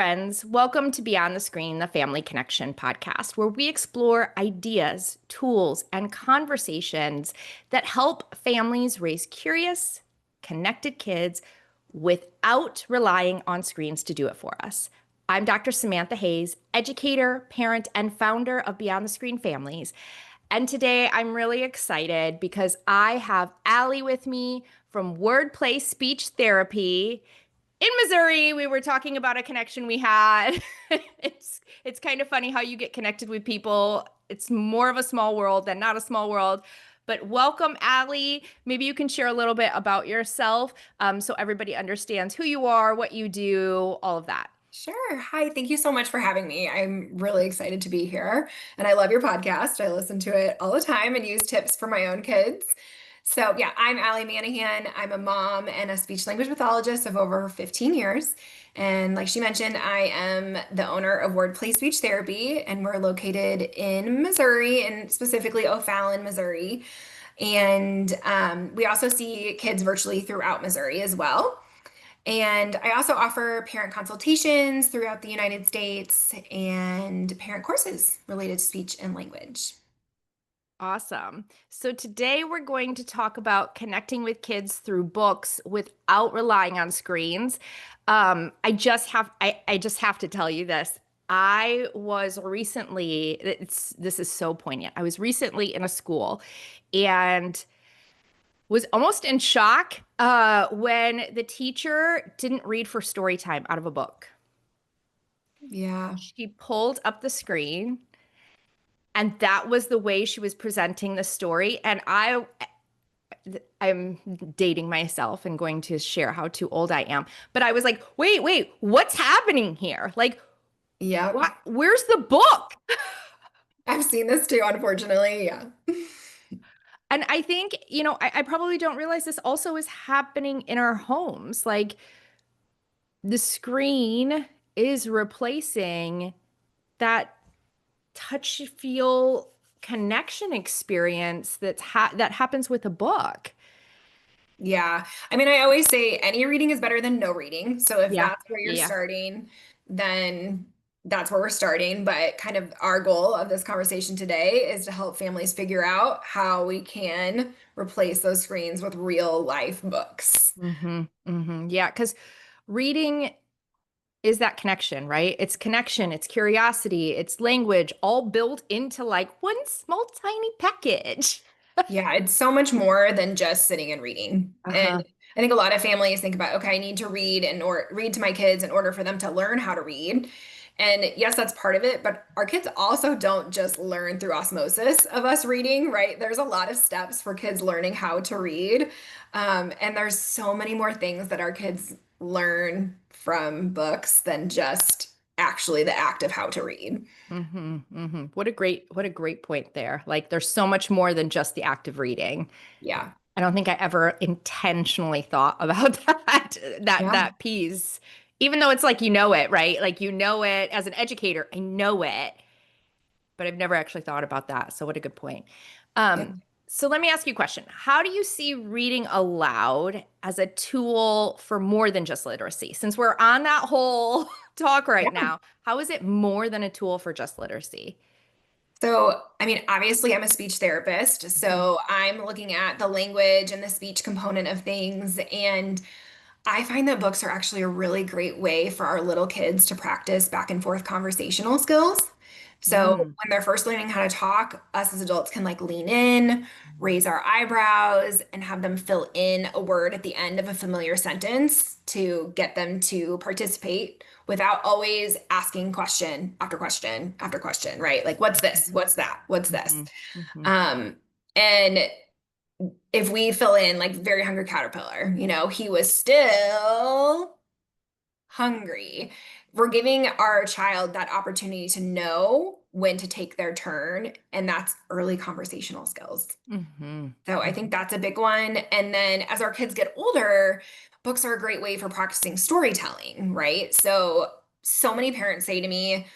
friends. Welcome to Beyond the Screen, the Family Connection podcast, where we explore ideas, tools, and conversations that help families raise curious, connected kids without relying on screens to do it for us. I'm Dr. Samantha Hayes, educator, parent, and founder of Beyond the Screen Families. And today I'm really excited because I have Ali with me from Wordplay Speech Therapy in Missouri. We were talking about a connection we had. It's kind of funny how you get connected with people. It's more of a small world than not a small world. But welcome, Ali. Maybe you can share a little bit about yourself, so everybody understands who you are, what you do, all of that. Sure. Hi. Thank you so much for having me. I'm really excited to be here. And I love your podcast. I listen to it all the time and use tips for my own kids. So, yeah, I'm Ali Manahan. I'm a mom and a speech language pathologist of over 15 years. And like she mentioned, I am the owner of Wordplay Speech Therapy, and we're located in Missouri, and specifically O'Fallon, Missouri. And we also see kids virtually throughout Missouri as well. And I also offer parent consultations throughout the United States and parent courses related to speech and language. Awesome. So today we're going to talk about connecting with kids through books without relying on screens. I just have to tell you this. I was recently, this is so poignant. I was recently in a school and was almost in shock when the teacher didn't read for story time out of a book. Yeah. She pulled up the screen and that was the way she was presenting the story. And I'm dating myself and going to share how too old I am. But I was like, wait, what's happening here? Like, Yep. what? Where's the book? I've seen this too, unfortunately. Yeah. And I think, I probably don't realize this also is happening in our homes. Like, the screen is replacing that touch feel connection experience that happens with a book. Yeah. I mean, I always say any reading is better than no reading. So if Yeah. that's where you're Yeah. starting, then that's where we're starting. But kind of our goal of this conversation today is to help families figure out how we can replace those screens with real life books. Yeah, because reading is that connection, right? It's connection, it's curiosity, it's language, all built into like one small tiny package. Yeah, it's so much more than just sitting and reading. And Uh-huh. I think a lot of families think about, okay, I need to read and or read to my kids in order for them to learn how to read. And yes, that's part of it, but our kids also don't just learn through osmosis of us reading, right? There's a lot of steps for kids learning how to read. And there's so many more things that our kids learn from books than just actually the act of how to read. What a great point there. Like there's so much more than just the act of reading. Yeah. I don't think I ever intentionally thought about Yeah. that piece. Even though it's like you know it, right? Like you know it as an educator, I know it, but I've never actually thought about that. So what a good point. Yeah. Um, so let me ask you a question. How do you see reading aloud as a tool for more than just literacy? Since we're on that whole talk right Yeah. now, how is it more than a tool for just literacy? So, I mean, obviously, I'm a speech therapist, Mhm. so I'm looking at the language and the speech component of things. And I find that books are actually a really great way for our little kids to practice back and forth conversational skills. So, Mm, when they're first learning how to talk, us as adults can like lean in, raise our eyebrows, and have them fill in a word at the end of a familiar sentence to get them to participate without always asking question after question after question, right? Like, what's this? mhm, What's that? What's this? mhm, mhm, Um, and if we fill in like very hungry caterpillar, he was still hungry. We're giving our child that opportunity to know when to take their turn, and that's early conversational skills. mhm, So I think mhm, that's a big one. And then as our kids get older, books are a great way for practicing storytelling, right? So many parents say to me,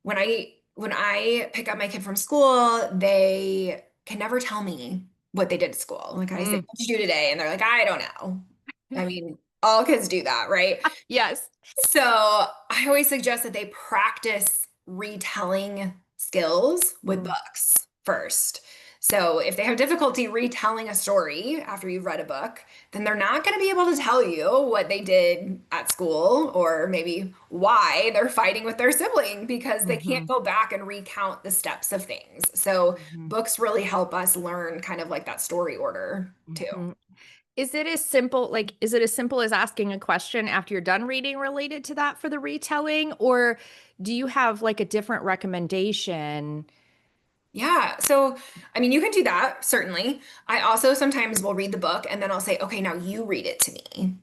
when I pick up my kid from school, they can never ttell me what they did at school. Like I say, mm. "What did you do today?" And they're like, "I don't know." I mean, all kids do that, right? Yes. So I always suggest that they practice retelling skills with Mm, books first. So if they have difficulty retelling a story after you've read a book, then they're not going to be able to tell you what they did at school or maybe why they're fighting with their sibling because they can't mhm, go back and recount the steps of things. So mhm, books really help us learn kind of like that story order too. mhm. Is it as simple, like, is it as simple as asking a question after you're done reading related to that for the retelling? Or do you have like a different recommendation? Yeah. So, I mean, you can do that, certainly. I also sometimes will read the book and then I'll say, okay, now you read it to me.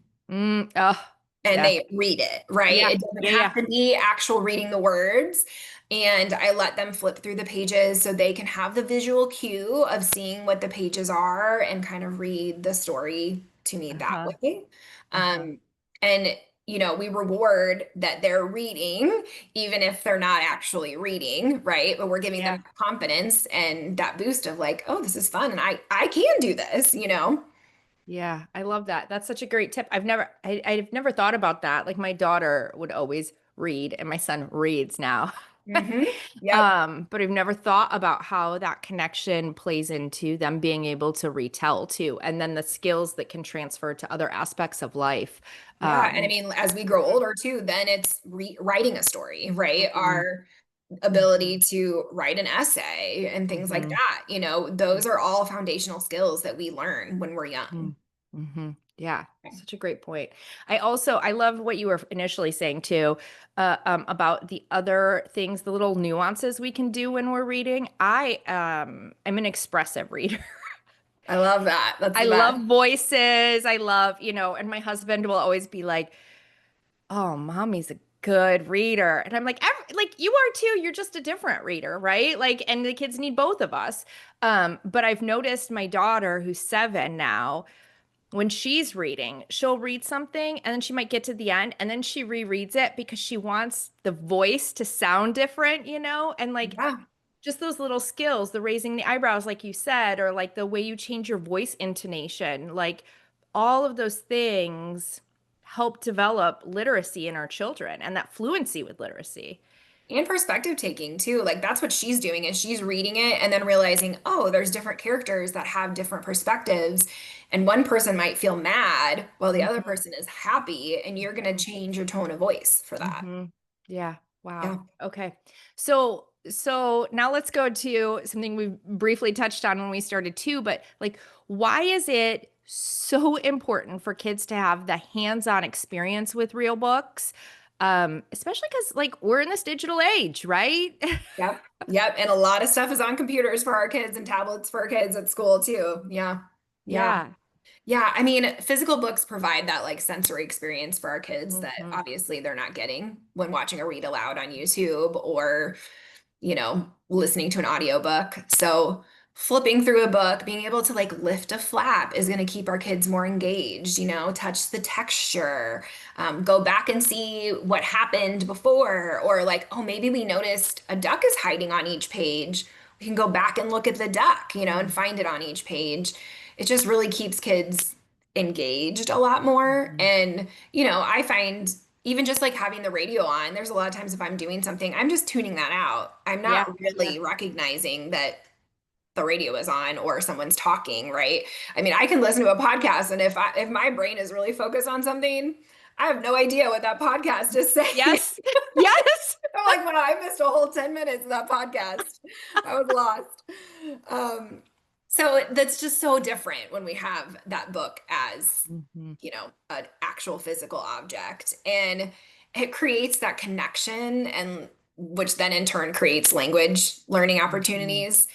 Oh, And yeah. they read it, right? Yeah. It doesn't Yeah. have Yeah. to be actual reading the words. And I let them flip through the pages so they can have the visual cue of seeing what the pages are and kind of read the story to me that Uh-huh. way. Uh-huh. Um, and we reward that they're reading, even if they're not actually reading, right? But we're giving them Yeah. that confidence and that boost of like, oh, this is fun, and I can do this. Yeah, I love that. That's such a great tip. I've never thought about that. Like my daughter would always read and my son reads now. Yep. But I've never thought about how that connection plays into them being able to retell too, and then the skills that can transfer to other aspects of life. Yeah, and I Um, mean, as we grow older too, then it's writing a story, right? mhm, Our mhm, ability to write an essay and things like mhm, that. Those are all foundational skills that we learn when we're young. mhm, mhm. Yeah, such a great point. I love what you were initially saying too, about the other things, the little nuances we can do when we're reading. I'm an expressive reader. I love that. That's I the love best. voices. I love, and my husband will always be like, "Oh, mommy's a good reader." And I'm like, like you are too. You're just a different reader, right? Like, and the kids need both of us. But I've noticed my daughter, who's 7 now, when she's reading, she'll read something and then she might get to the end and then she rereads it because she wants the voice to sound different, and like Yeah. just those little skills, the raising the eyebrows, like you said, or like the way you change your voice intonation, like all of those things help develop literacy in our children and that fluency with literacy. And perspective taking too. Like that's what she's doing is she's reading it and then realizing, oh, there's different characters that have different perspectives. And one person might feel mad while the other Mhm, person is happy, and you're going to mhm, change your tone of voice for that. mhm. Yeah. Wow. Yeah. Okay. So now let's go to something we briefly touched on when we started too, but like, why is it so important for kids to have the hands-on experience with real books? Especially because like we're in this digital age, right? Yep. Yep. And a lot of stuff is on computers for our kids and tablets for our kids at school too. Yeah. Yeah. Yeah. Yeah. I mean, physical books provide that like sensory experience for our kids that Hmm. obviously they're not getting when watching a read aloud on YouTube or listening to an audiobook. So flipping through a book, being able to like lift a flap is going to keep our kids more engaged, touch the texture, go back and see what happened before, or like, oh, maybe we noticed a duck is hiding on each page. We can go back and look at the duck, and find it on each page. It just really keeps kids engaged a lot more. Hmm. And, I find even just like having the radio on, there's a lot of times if I'm doing something, I'm just tuning that out. I'm Yeah. not Yeah. really recognizing that the radio is on or someone's talking, right? I mean, I can listen to a podcast, and if my brain is really focused on something, I have no idea what that podcast is saying. Yes. Yes. I'm like, wow, I missed a whole 10 minutes of that podcast. I was lost. Um, so that's just so different when we have that book as, Hmm. an actual physical object. And it creates that connection, and which then in turn creates language learning Hmm. opportunities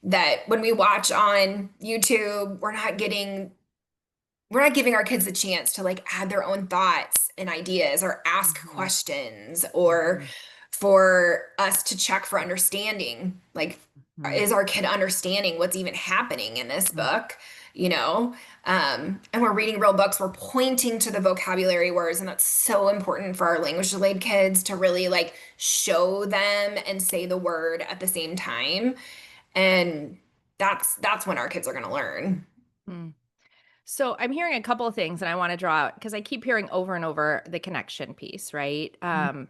that when we watch on YouTube, we're not giving our kids a chance to like add their own thoughts and ideas or ask Hmm. questions or Hmm. for us to check for understanding. Like, Hmm. is our kid understanding what's even happening in this book? You know, and we're reading real books, we're pointing to the vocabulary words, and that's so important for our language delayed kids to really like show them and say the word at the same time. And that's when our kids are going to learn. Hmm. So I'm hearing a couple of things and I want to draw out because I keep hearing over and over the connection piece, right? And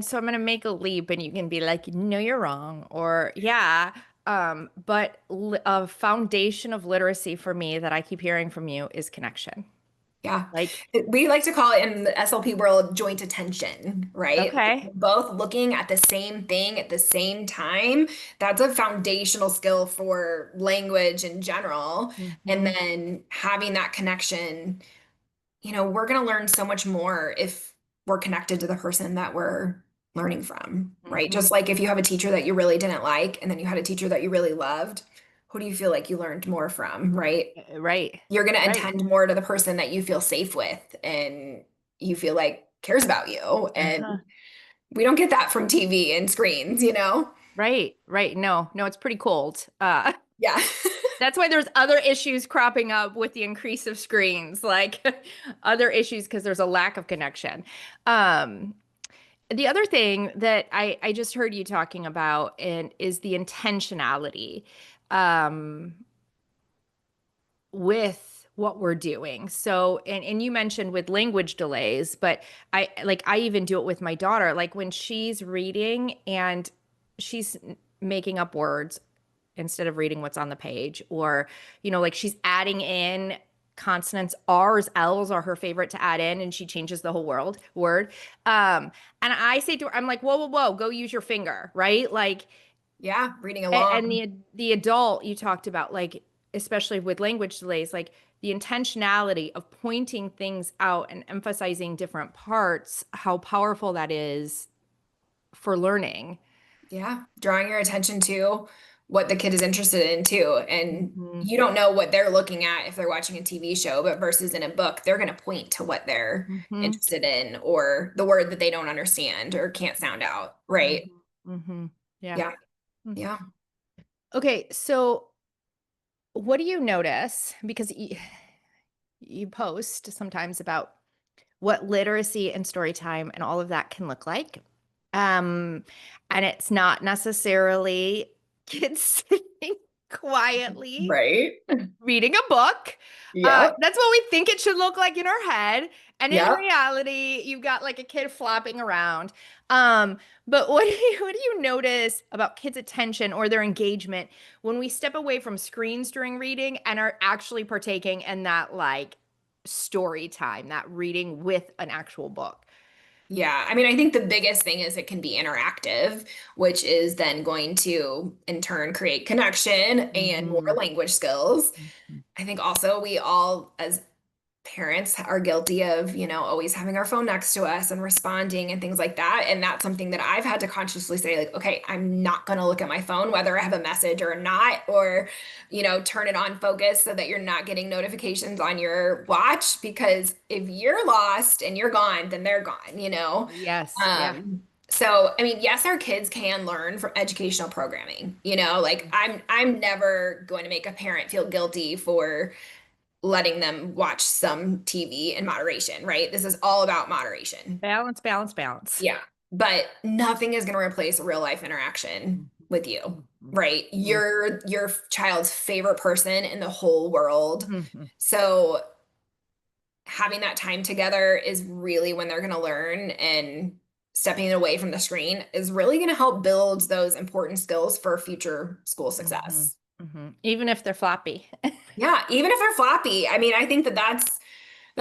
so I'm going to make a leap and you can be like, no, you're wrong. Or, yeah. But a foundation of literacy for me that I keep hearing from you is connection. Yeah. Like, We like to call it in the SLP world joint attention, right? okay. Both looking at the same thing at the same time. That's a foundational skill for language in general. And Hmm. then having that connection, we're going to learn so much more if we're connected to the person that we're learning from, right? Hmm. Just like if you have a teacher that you really didn't like and then you had a teacher that you really loved, who do you feel like you learned more from, right? Right. You're going to Right. attend more to the person that you feel safe with and you feel like cares about you. Uh-huh. And we don't get that from TV and screens. Right. Right. No, no, it's pretty cold. Yeah. That's why there's other issues cropping up with the increase of screens, like other issues because there's a lack of connection. Um, the other thing that I just heard you talking about and is the intentionality um, with what we're doing. So, and you mentioned with language delays, but I even do it with my daughter. Like when she's reading and she's making up words instead of reading what's on the page, or like she's adding in consonants. R's, L's are her favorite to add in, and she changes the whole world word. And I say to her, I'm like, whoa, whoa, whoa, go use your finger, right? Like, Yeah. Reading and along. the adult you talked about, like, especially with language delays, like the intentionality of pointing things out and emphasizing different parts, how powerful that is for learning. Yeah, drawing your attention to what the kid is interested in too. And Hmm. you don't know what they're looking at if they're watching a TV show, but versus in a book, they're going to point to what they're Hmm. interested in or the word that they don't understand or can't sound out, right? Hmm. Hmm. Yeah. Yeah. Yeah. Okay, so what do you notice? Because you post sometimes about what literacy and story time and all of that can look like. Um, and it's not necessarily kids sitting quietly Right. reading a book. Yep. That's what we think it should look like in our head. And in Yep. reality, you've got like a kid flopping around. Um, but what do you notice about kids' attention or their engagement when we step away from screens during reading and are actually partaking in that like story time, that reading with an actual book? Yeah. I mean, I think the biggest thing is it can be interactive, which is then going to in turn create connection and more Hmm. language skills. I think also we all, as parents, are guilty of, always having our phone next to us and responding and things like that. And that's something that I've had to consciously say, like, okay, I'm not going to look at my phone, whether I have a message or not, or, turn it on focus so that you're not getting notifications on your watch. Because if you're lost and you're gone, then they're gone. Yes. Yeah. So, I mean, yes, our kids can learn from educational programming, like I'm never going to make a parent feel guilty for letting them watch some TV in moderation, right? This is all about moderation. Balance, balance, balance. Yeah. But nothing is going to replace a real life interaction with you, right? Mhm. You're your child's favorite person in the whole world. Mhm. So having that time together is really when they're going to learn, and stepping away from the screen is really going to help build those important skills for future school Mhm. success. Mhm. Even if they're floppy. Yeah, even if they're floppy. I mean, I think that that's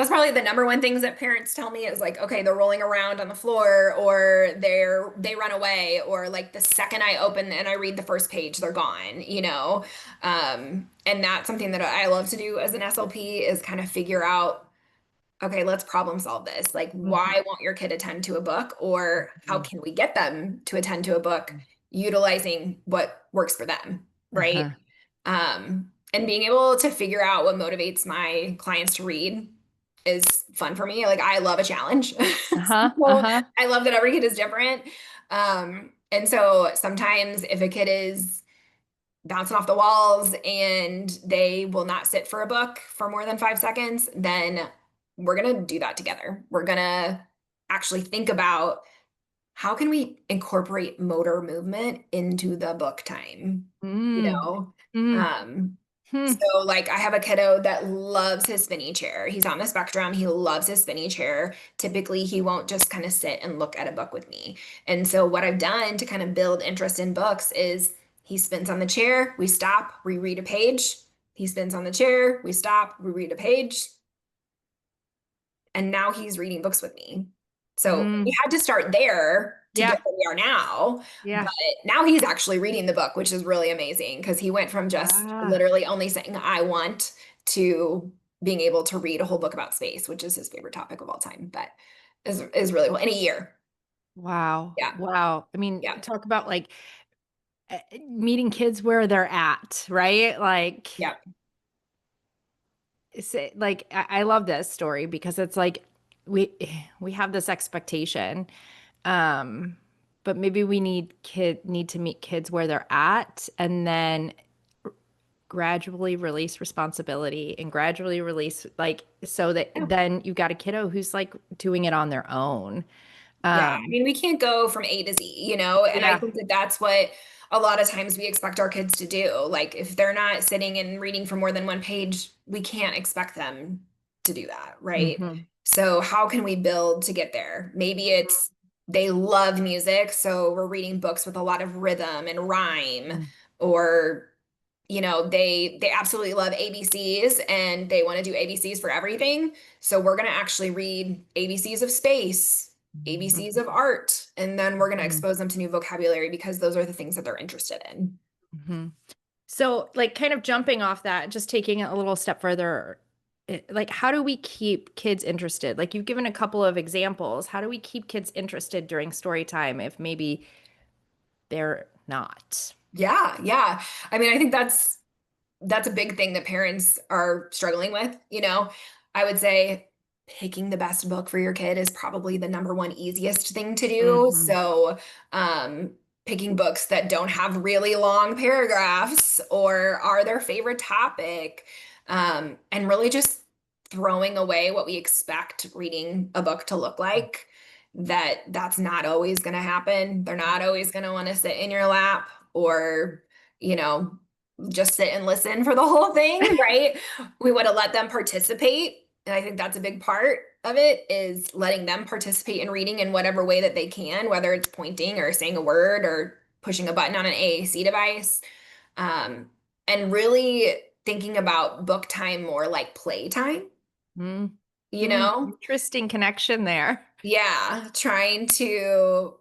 probably the number one things that parents tell me is like, okay, they're rolling around on the floor or they run away, or like the second I open and I read the first page, they're gone. And that's something that I love to do as an SLP is kind of figure out, okay, let's problem solve this. Like, Mhm. why won't your kid attend to a book, or how Mhm. can we get them to attend to a book utilizing what works for them, right? Uh-huh. And being able to figure out what motivates my clients to read is fun for me. Like, I love a challenge. Uh-huh. So Uh-huh. I love that every kid is different. And so sometimes if a kid is bouncing off the walls and they will not sit for a book for more than 5 seconds, then we're going to do that together. We're going to actually think about how can we incorporate motor movement into the book time, you Mm. know? Mm. Um, Hmm. So, like, I have a kiddo that loves his spinny chair. He's on the spectrum. He loves his spinny chair. Typically, he won't just kind of sit and look at a book with me. And so, what I've done to kind of build interest in books is he spins on the chair, we stop, we read a page. He spins on the chair, we stop, we read a page. And now he's reading books with me. So, we Mm. had to start there to Yeah. get where we are now. Yeah. But now he's actually reading the book, which is really amazing because he went from just Ah. literally only saying, I want to being able to read a whole book about space, which is his favorite topic of all time, but is really cool in a year. Wow. Yeah. Wow. I mean, Yeah. talk about like meeting kids where they're at, right? Like, Yeah. I love this story because it's like we we have this expectation, um, but maybe we need to meet kids where they're at, and then gradually release responsibility and gradually release like so that Yeah. then you've got a kiddo who's like doing it on their own. Yeah, I Um, mean, we can't go from A to Z, and I yeah. think that that's what a lot of times we expect our kids to do. Like, if they're not sitting and reading for more than one page, we can't expect them to do that, right? Hmm. So, how can we build to get there? Maybe it's they love music, so we're reading books with a lot of rhythm and rhyme, or they absolutely love ABCs and they want to do ABCs for everything. So we're going to actually read ABCs of space, ABCs of art, and then we're going to expose them to new vocabulary because those are the things that they're interested in. Hmm. So, like, kind of jumping off that, just taking it a little step further, like, how do we keep kids interested? Like, you've given a couple of examples. How do we keep kids interested during story time if maybe they're not? Yeah, yeah. I mean, I think that's a big thing that parents are struggling with, I would say picking the best book for your kid is probably the number one easiest thing to do. Hmm. So, um, picking books that don't have really long paragraphs or are their favorite topic, and really just throwing away what we expect reading a book to look like. That's not always going to happen. They're not always going to want to sit in your lap or, you know, just sit and listen for the whole thing, right? We want to let them participate. And I think that's a big part of it is letting them participate in reading in whatever way that they can, whether it's pointing or saying a word or pushing a button on an AAC device. Um, and really thinking about book time more like play time, Hmm. you Hmm. know? Interesting connection there. Yeah, trying to,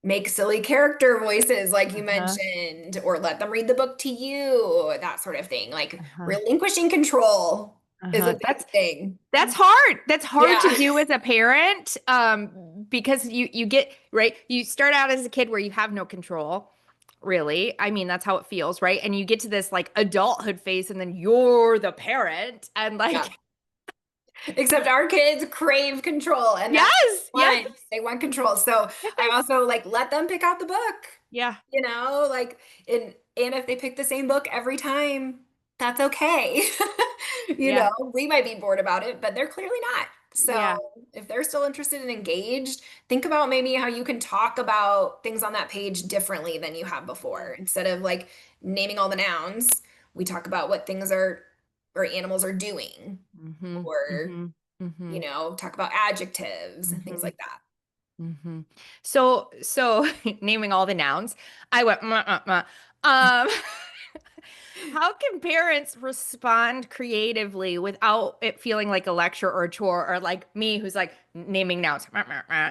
make silly character voices like you Uh-huh. mentioned, or let them read the book to you, that sort of thing. Like Uh-huh. relinquishing control is a Uh-huh. big thing. That's hard. That's hard to Yeah. do as a parent, because you get right. You start out as a kid where you have no control, really. I mean, that's how it feels, right? And you get to this like adulthood phase, and then you're the parent, and Yeah. like, Except our kids crave control and that's yes, what yes, they want. They want control. So I yes, also like let them pick out the book, yeah, like and if they pick the same book every time, that's okay. yeah, We might be bored about it, but they're clearly not. So yeah. if they're still interested and engaged, think about maybe how you can talk about things on that page differently than you have before. Instead of like naming all the nouns, we talk about what things are or animals are doing, Mm-hmm. or Mm-hmm. Mm-hmm. talk about adjectives and things Mm-hmm. like that. Mm-hmm. So naming all the nouns, I went, um, how can parents respond creatively without it feeling like a lecture or a chore or like me who's like naming nouns,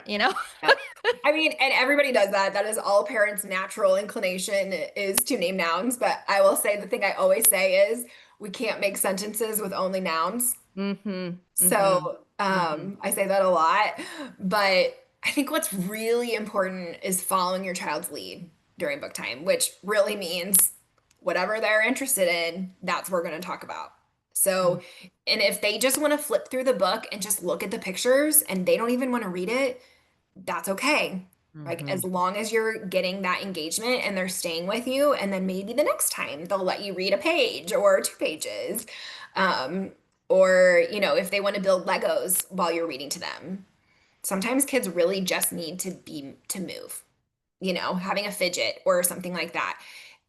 you know? Yep. I mean, and everybody does that. That is all parents' natural inclination is to name nouns. But I will say the thing I always say is we can't make sentences with only nouns. Mm-hmm. Mm-hmm. So Mm-hmm. I say that a lot. But I think what's really important is following your child's lead during book time, which really means whatever they're interested in, that's what we're going to talk about. So, and if they just want to flip through the book and just look at the pictures and they don't even want to read it, that's okay. Like, Mm-hmm. as long as you're getting that engagement and they're staying with you, and then maybe the next time they'll let you read a page or two pages. Um, or, if they want to build Legos while you're reading to them. Sometimes kids really just need to move, having a fidget or something like that.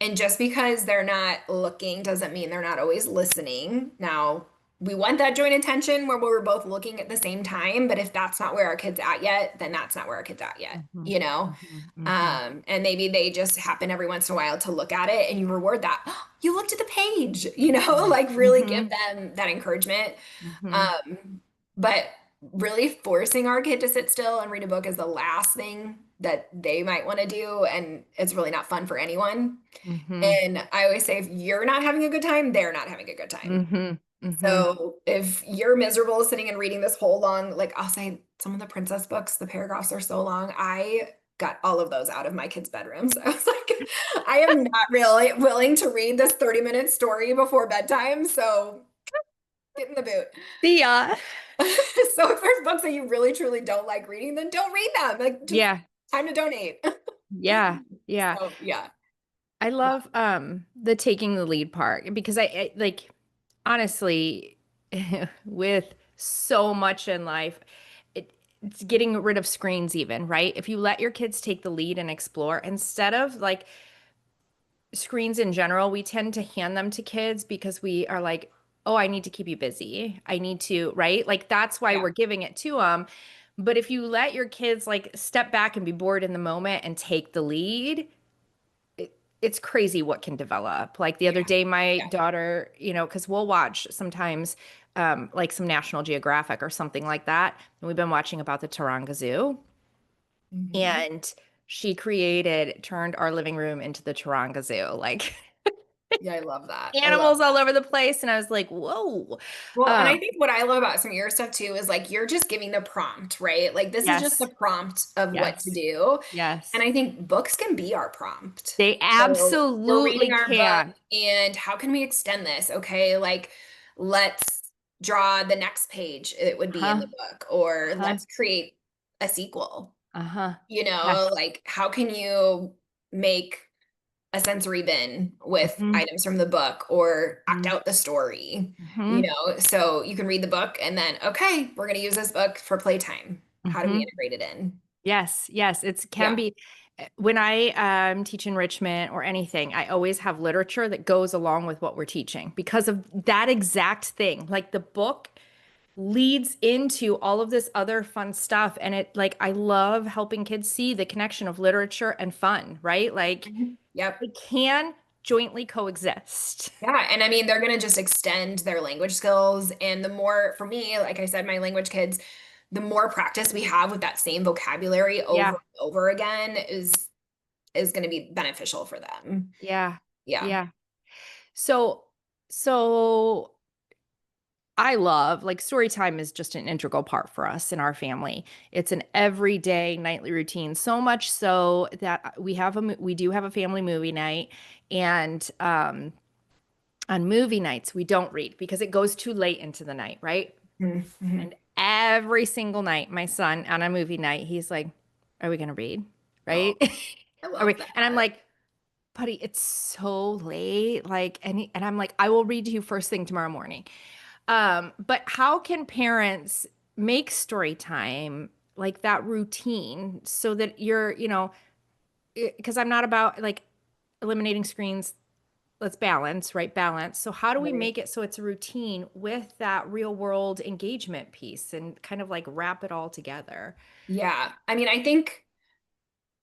And just because they're not looking doesn't mean they're not always listening. Now, we want that joint attention where we're both looking at the same time, but if that's not where our kid's at yet, then that's not where our kid's at yet, Mhm, you know? mhm, mhm, And maybe they just happen every once in a while to look at it and you reward that. You looked at the page, you know, mhm, like really give mhm, them that encouragement. mhm, But really forcing our kid to sit still and read a book is the last thing that they might want to do. And it's really not fun for anyone. mhm, And I always say, if you're not having a good time, they're not having a good time. mhm, mhm. So if you're miserable sitting and reading this whole long, like I'll say some of the princess books, the paragraphs are so long. I got all of those out of my kids' bedrooms. I was like, I am not really willing to read this 30-minute story before bedtime. So get in the boot. See ya. So if there's books that you really truly don't like reading, then don't read them. Like just Yeah, time to donate. yeah, yeah. So yeah. I love the taking the lead part because I like honestly with so much in life it's getting rid of screens even, right? If you let your kids take the lead and explore instead of like screens in general, we tend to hand them to kids because we are like, "Oh, I need to keep you busy. I need to," right? Like that's why Yeah. we're giving it to them. But if you let your kids like step back and be bored in the moment and take the lead, it's crazy what can develop. Like the other Yeah. day, my Yeah. daughter, because we'll watch sometimes like some National Geographic or something like that. And we've been watching about the Taranga Zoo. Mhm. And she turned our living room into the Taranga Zoo, like Yeah, I love that. I love animals all over the place. And I was like, whoa. Well, and I Um, think what I love about some of your stuff too is like you're just giving the prompt, right? Like this is just the yes, prompt of what to yes, do. And yes. I think books can be our prompt. They So we're reading absolutely our book can. and how can we extend this? Okay, like let's draw the next page it would be in the Huh? book, or Huh? let's create a sequel. Uh-huh. You know, Yes. like how can you make a sensory bin with Mm-hmm. items from the book or act out the story, you Mm-hmm. know, so you can read the book and then, okay, we're going to use this book for playtime. How do we Mm-hmm. integrate it in? Yes, yes, it can Yeah. be. When I teach enrichment or anything, I always have literature that goes along with what we're teaching because of that exact thing. Like the book leads into all of this other fun stuff. And like, I love helping kids see the connection of literature and fun, right? Like, Mhm. Yep. they can jointly coexist. Yeah. And I mean, they're going to just extend their language skills. And the more, for me, like I said, my language kids, the more practice we have with that same vocabulary over Yeah, and over again is going to be beneficial for them. yeah, Yeah. yeah. So, so I love like story time is just an integral part for us in our family. It's an everyday nightly routine, so much so that we do have a family movie night, and on movie nights we don't read because it goes too late into the night, right? Mhm. And every single night, my son on a movie night, he's like, "Are we gonna read?" Oh, Right? I Are we? love And I'm that. like, "Buddy, it's so late." Like, and I'm like, "I will read to you first thing tomorrow morning." But how can parents make story time like that routine so that because I'm not about like eliminating screens. Let's balance, right? Balance. So how do we Right. make it so it's a routine with that real world engagement piece and kind of like wrap it all together? Yeah. I mean, I think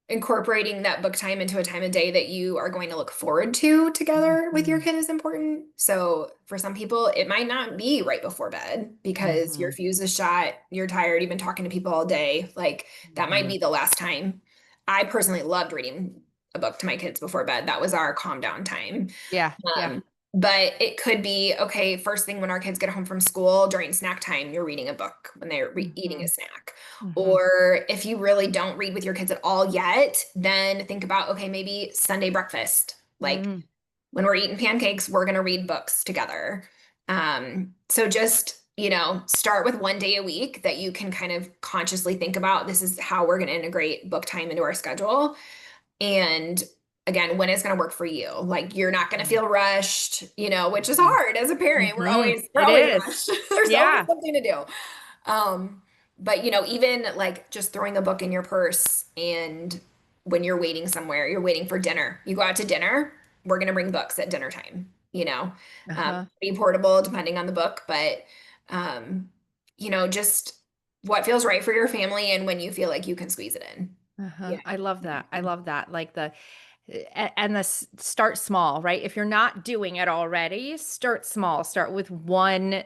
incorporating that book time into a time of day that you are going to look forward to together with your Mhm. kid is important. So for some people, it might not be right before bed because your Mhm. fuse is shot, you're tired, you've been talking to people all day. Like that might Mhm. be the last time. I personally loved reading a book to my kids before bed. That was our calm down time. Yeah, yeah. But it could be okay, first thing when our kids get home from school during snack time, you're reading a book when they're eating a Mhm. snack. Mhm. Or if you really don't read with your kids at all yet, then think about okay, maybe Sunday breakfast. Like Mhm. when we're eating pancakes, we're going to read books together. So just, you know, start with one day a week that you can kind of consciously think about this is how we're going to integrate book time into our schedule. And again, when it's going to work for you. Like you're not going to Mhm. feel rushed, you know, which is Mhm. hard as a parent. Mhm. We're It always is. rushed. There's always Yeah. something to do. Um, but you know, even like just throwing a book in your purse and when you're waiting somewhere, you're waiting for dinner. You go out to dinner. we're going to bring books at dinner time, Uh-huh. be portable depending on the book, but, um, just what feels right for your family and when you feel like you can squeeze it in. Uh-huh. Yeah. I love that. I love that. Like and start small, right? If you're not doing it already, start small. Start with one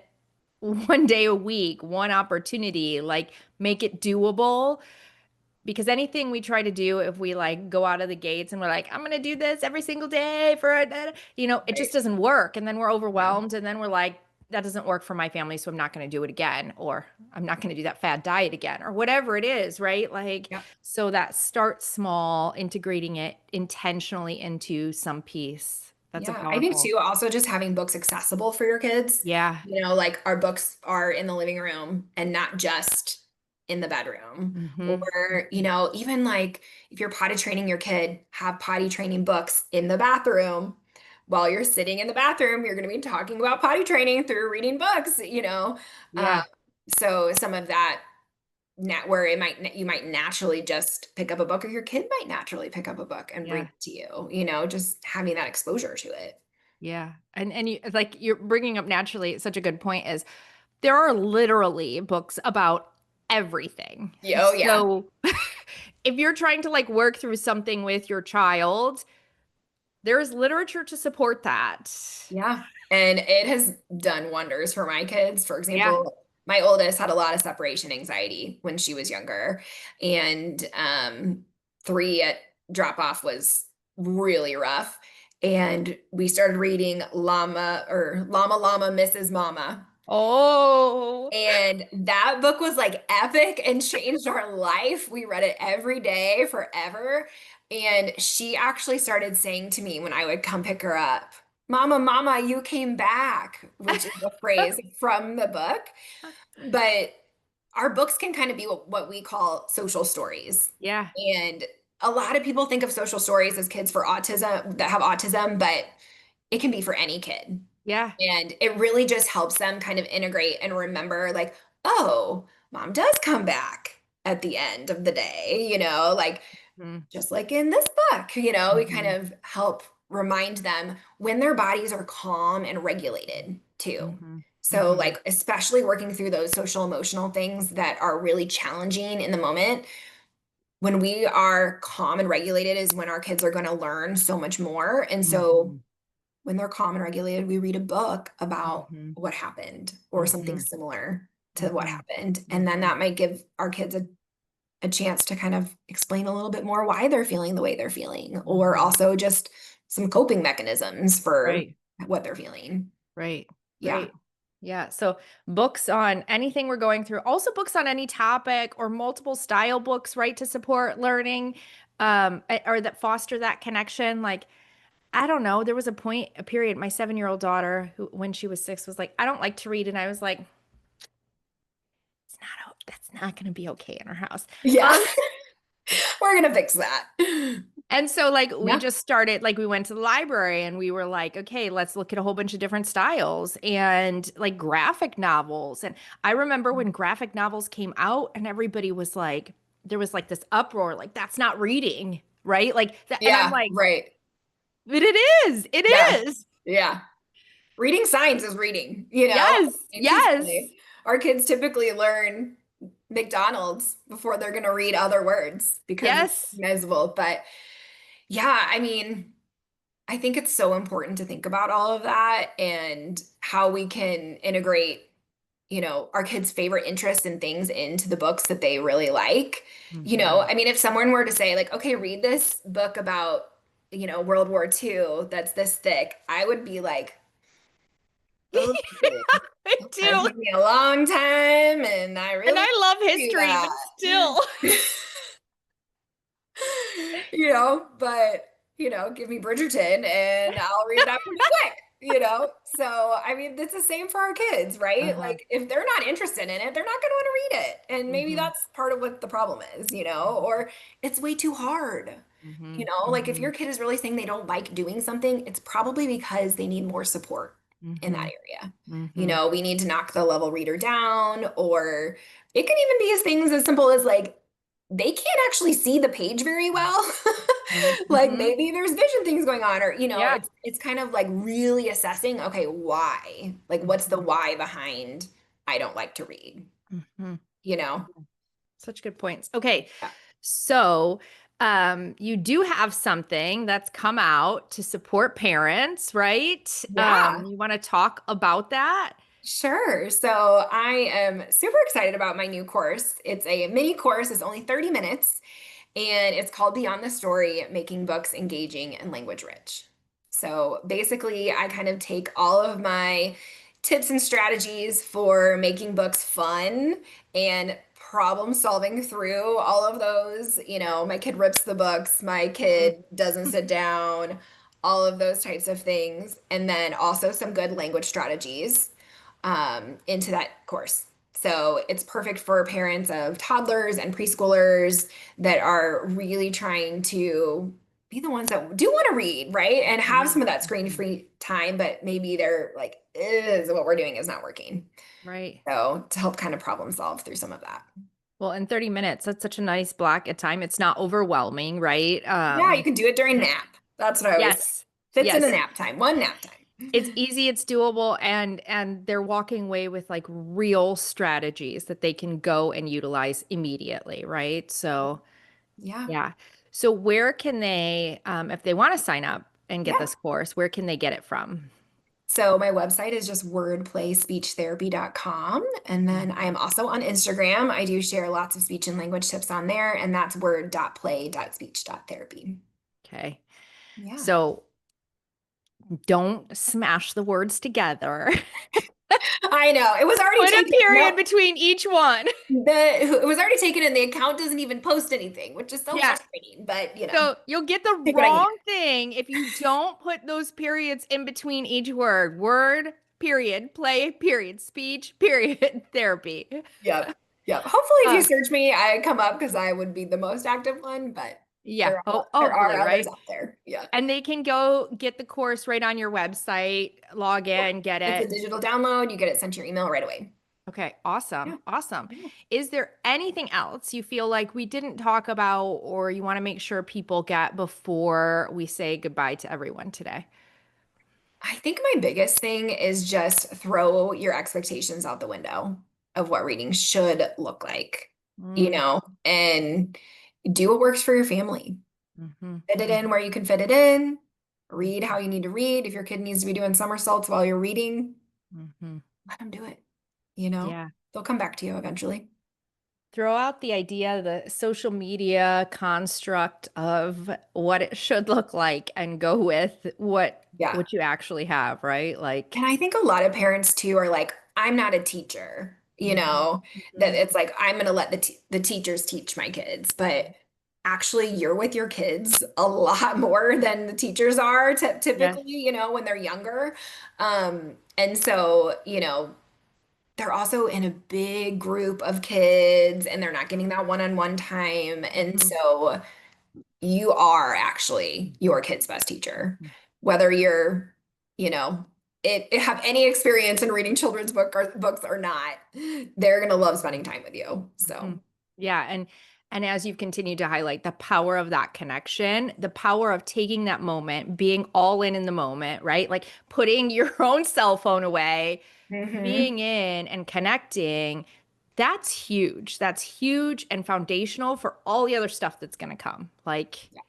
day a week, one opportunity, like make it doable. Because anything we try to do, if we like go out of the gates and we're like, I'm gonna do this every single day for it just Right. doesn't work. And then we're Yeah. overwhelmed, and then we're like, that doesn't work for my family, so I'm not gonna do it again, or I'm not gonna do that fad diet again, or whatever it is, right? Like, Yeah. so that start small, integrating it intentionally into some piece. That's a Yeah, I think powerful. too, also just having books accessible for your kids. Yeah. Like our books are in the living room and not just in the bedroom. Mm-hmm. Or, even like if you're potty training your kid, have potty training books in the bathroom. While you're sitting in the bathroom, you're going to be talking about potty training through reading books. Uh, Yeah. so some of that where you might naturally just pick up a book, or your kid might naturally pick up a book and bring Yeah. it to just having that exposure to it. Yeah. And you, like, you're bringing up naturally, it's such a good point, is there are literally books about everything. Yeah, oh yeah. So if you're trying to like work through something with your child, there's literature to support that. Yeah. And it has done wonders for my kids. For Yeah. example, my oldest had a lot of separation anxiety when she was younger. And 3 at drop off was really rough. And we started reading Llama Llama Mrs. Mama. Oh, And that book was like epic and changed our life. We read it every day forever. And she actually started saying to me when I would come pick her up, Mama, Mama, you came back, which is a phrase from the book. But our books can kind of be what we call social stories. yeah. And a lot of people think of social stories as kids for autism that have autism, but it can be for any kid. Yeah. And it really just helps them kind of integrate and remember, like, oh, mom does come back at the end of the day, like Mm-hmm. just like in this book, we kind Mm-hmm. of help remind them when their bodies are calm and regulated too. Mm-hmm. So, Mm-hmm. like, especially working through those social emotional things that are really challenging in the moment, when we are calm and regulated is when our kids are going to learn so much more. And so, Mm-hmm. when they're calm and regulated, we read a book about Mm-hmm. what happened or something Mm-hmm. similar to what Mm-hmm. happened. And then Mm-hmm. that might give our kids a chance to kind of explain a little bit more why they're feeling the way they're feeling, or Mm-hmm. also just some coping mechanisms for Right. what they're feeling. Right. Yeah. Right. Yeah. So books on anything we're going through, also books on any topic or multiple style books, right, to support learning, or that foster that connection. Like, I don't know, there was a period, my 7-year-old daughter, who, when she was 6, was like, I don't like to read. And I was like, that's not going to be okay in our house. Yeah. Um, We're gonna fix that. And so, like, we Yeah. just started, like, we went to the library and we were like, okay, let's look at a whole bunch of different styles and like graphic novels. And I remember when graphic novels came out and everybody was like, there was like this uproar, like, that's not reading, right? Like, that, and I'm Yeah. like, Right. but it is, it Yeah. is. Yeah. Reading signs is reading, Yes, yes, Truthfully, our kids typically learn McDonald's before they're going to read other words because it's yes. recognizable. But yeah, I mean, I think it's so important to think about all of that and how we can integrate, our kids' favorite interests and things into the books that they really like. Hmm. I mean, if someone were to say, like, okay, read this book about, World War II that's this thick, I would be like, okay, I it's gonna do. take me a long time, and I And really I love do history, that. but still. But give me Bridgerton and I'll read that pretty quick. So I mean, it's the same for our kids, right? Uh-huh. Like if they're not interested in it, they're not going to want to read it. And maybe Hmm. that's part of what the problem is, or it's way too hard. Hmm. Like if Hmm. your kid is really saying they don't like doing something, it's probably because they need more support in that Hmm. area. Hmm. We need to knock the level reader down, or it can even be as things as simple as like they can't actually see the page very well. Like Mm-hmm. maybe there's vision things going on, or Yeah. it's kind of like really assessing, okay, why? Like what's the why behind I don't like to read, Mm-hmm. you know? Such good points. Okay. Yeah. So, you do have something that's come out to support parents, right? Yeah. You want to talk about that? Sure. So I am super excited about my new course. It's a mini course, it's only 30 minutes, and it's called Beyond the Story, Making Books Engaging and Language Rich. So basically, I kind of take all of my tips and strategies for making books fun and problem solving through all of those. My kid rips the books, my Mhm. kid doesn't sit down, all of those types of things. And then also some good language strategies into that course. So it's perfect for parents of toddlers and preschoolers that are really trying to be the ones that do want to read, right? And have Mhm. some of that Mhm. screen-free time, but maybe they're like, is what we're doing is not working. Right. So to help kind of problem solve through some of that. Well, in 30 minutes, that's such a nice block of time. It's not overwhelming, right? Yeah, you can do it during nap. That's what I always say. Yes. Fits in a Yes. nap time, one nap It's time. easy, it's doable, and they're walking away with like real strategies that they can go and utilize immediately, right? So, Yeah. yeah. So where can they, if they want to sign up and get Yeah. this course, where can they get it from? So my website is just wordplayspeechtherapy.com. And then I am also on Instagram. I do share lots of speech and language tips on there, and that's word.play.speech.therapy. Okay. Yeah. So don't smash the words together. I know. It was already Put a taken. period Nope. between each one. It was already taken and the account doesn't even post anything, which is so Yeah. frustrating, but So you'll get the take what I can wrong get. thing if you don't put those periods in between each word. Word, period, play, period, speech, period, therapy. Yep. Yep. Hopefully if you Uh, search me, I come up because I would be the most active one, but yeah, there are hopefully, others right? out there. Yeah. And they can go get the course right on your website, log Yep. in, get It's a it. digital download. You get it sent to your email right away. Okay, awesome. Yeah. Awesome. Yeah. Is there anything else you feel like we didn't talk about or you want to make sure people get before we say goodbye to everyone today? I think my biggest thing is just throw your expectations out the window of what reading should look like, Mm, and do what works for your family. mhm, Fit it in mhm, where you can fit it in. Read mhm, how you need to read. If your kid needs to be doing somersaults while you're reading, mhm. let them do it. You know, Yeah. they'll come back to you eventually. Throw out the idea, the social media construct of what it should look like and go with Yeah. what you actually have, right? Like, And I think a lot of parents too are like, I'm not a teacher, mhm, that mhm. it's like, I'm going to let the teachers teach my kids. But actually, you're with your kids a lot more than the teachers are Yes. typically, when they're younger. And so, they're also in a big group of kids and they're not getting that one-on-one time. And Mhm, so you are actually your kid's best teacher, mhm, whether you're, you know, have any experience in reading children's books or not. They're gonna love spending time with you. So mhm. Yeah, and as you've continued to highlight the power of that connection, the power of taking that moment, being all in the moment, right? Like putting your own cell phone away, hmm being in and connecting, that's huge. That's huge and foundational for all the other stuff that's going to come. Like yeah.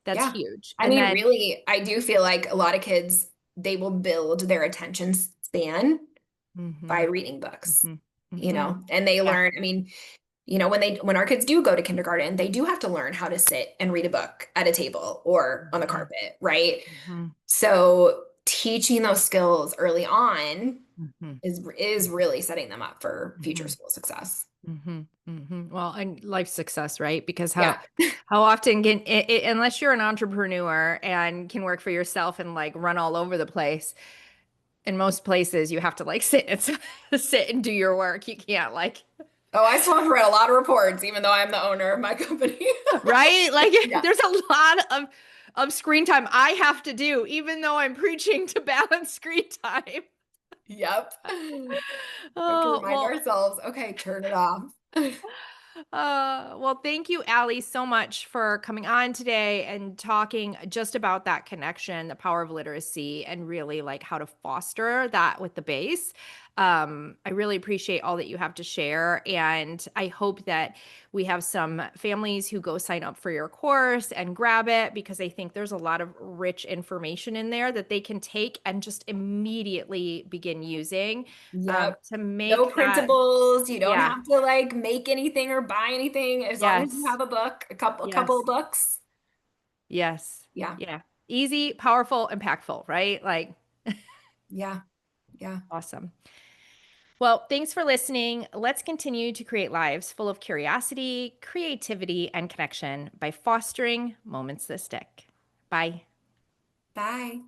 that's Yeah. huge. I And mean, then really, I do feel like a lot of kids, they will build their attention span by mhm, reading books, mhm, mhm. and they Yeah. learn, I mean, when our kids do go to kindergarten, they do have to learn how to sit and read a book at a table or on the Mhm, carpet, right? mhm, So teaching those skills early on mhm, is really setting them up for future mhm, school success. mhm, mhm. Well, and life success, right? Because Yeah. how often can unless you're an entrepreneur and can work for yourself and like run all over the place, in most places you have to like sit and sit and do your work. You can't like Oh, I still have to write a lot of reports, even though I'm the owner of my company. right? Like Yeah. there's a lot of screen time I have to do, even though I'm preaching to balance screen time. Yep. We have to Oh, remind well, ourselves, okay, turn it off. Well, thank you, Ali, so much for coming on today and talking just about that connection, the power of literacy, and really like how to foster that with the base. I really appreciate all that you have to share. And I hope that we have some families who go sign up for your course and grab it because I think there's a lot of rich information in there that they can take and just immediately begin using Yep. to No make that. printables. You don't Yeah. have to like make anything or buy anything as long as you Yes. have a book, a couple of Yes. books. Yes. Yeah. Yeah. Easy, powerful, impactful, right? Like, Yeah. Yeah. awesome. Well, thanks for listening. Let's continue to create lives full of curiosity, creativity, and connection by fostering moments that stick. Bye. Bye.